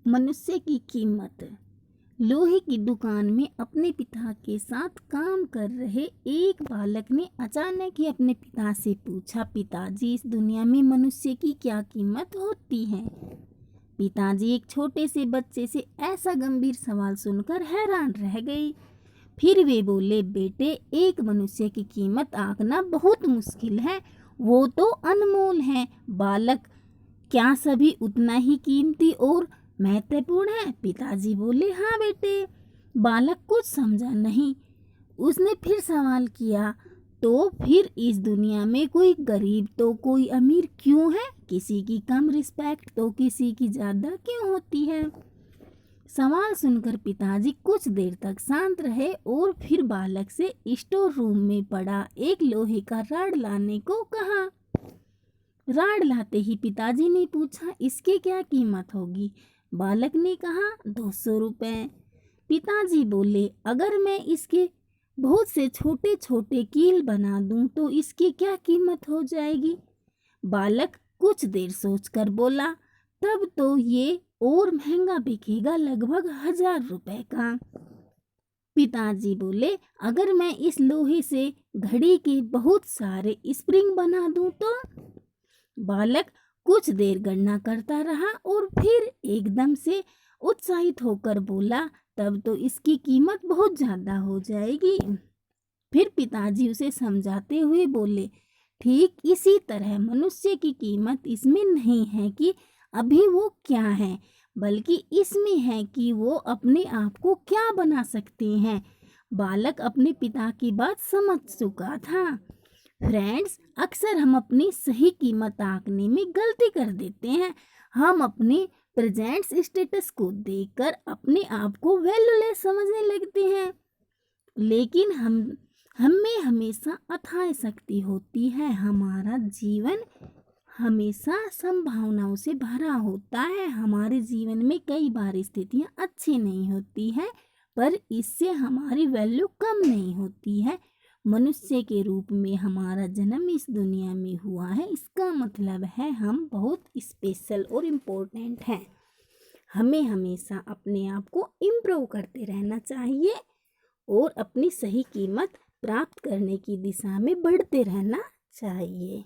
मनुष्य की कीमत। लोहे की दुकान में अपने पिता के साथ काम कर रहे एक बालक ने अचानक ही अपने पिता से पूछा, पिताजी, इस दुनिया में मनुष्य की क्या कीमत होती है? पिताजी एक छोटे से बच्चे से ऐसा गंभीर सवाल सुनकर हैरान रह गए। फिर वे बोले, बेटे, एक मनुष्य की कीमत आंकना बहुत मुश्किल है, वो तो अनमोल है। बालक, क्या सभी उतना ही कीमती और महत्वपूर्ण है? पिताजी बोले, हाँ बेटे। बालक कुछ समझा नहीं। उसने फिर सवाल किया, तो फिर इस दुनिया में कोई गरीब तो कोई अमीर क्यों है? किसी की कम रिस्पेक्ट तो किसी की ज़्यादा क्यों होती है? सवाल सुनकर पिताजी कुछ देर तक शांत रहे और फिर बालक से स्टोर रूम में पड़ा एक लोहे का रॉड लाने को कहा। रॉड लाते ही पिताजी ने पूछा, इसकी क्या कीमत होगी? बालक ने कहा, 200 रुपये। पिताजी बोले, अगर मैं इसके बहुत से छोटे छोटे कील बना दूं तो इसकी क्या कीमत हो जाएगी? बालक कुछ देर सोचकर बोला, तब तो ये और महंगा बिकेगा, लगभग 1000 रुपये का। पिताजी बोले, अगर मैं इस लोहे से घड़ी के बहुत सारे स्प्रिंग बना दूं तो? बालक कुछ देर गणना करता रहा और फिर एकदम से उत्साहित होकर बोला, तब तो इसकी कीमत बहुत ज़्यादा हो जाएगी। फिर पिताजी उसे समझाते हुए बोले, ठीक इसी तरह मनुष्य की कीमत इसमें नहीं है कि अभी वो क्या है, बल्कि इसमें है कि वो अपने आप को क्या बना सकते हैं। बालक अपने पिता की बात समझ चुका था। फ्रेंड्स, अक्सर हम अपनी सही कीमत आंकने में गलती कर देते हैं। हम अपने प्रेजेंट स्टेटस को देखकर अपने आप को वैल्यूलेस समझने लगते हैं, लेकिन हम में हमेशा अथाह शक्ति होती है। हमारा जीवन हमेशा संभावनाओं से भरा होता है। हमारे जीवन में कई बार स्थितियां अच्छी नहीं होती हैं, पर इससे हमारी वैल्यू कम नहीं होती है। मनुष्य के रूप में हमारा जन्म इस दुनिया में हुआ है, इसका मतलब है हम बहुत स्पेशल और इम्पोर्टेंट हैं। हमें हमेशा अपने आप को इम्प्रूव करते रहना चाहिए और अपनी सही कीमत प्राप्त करने की दिशा में बढ़ते रहना चाहिए।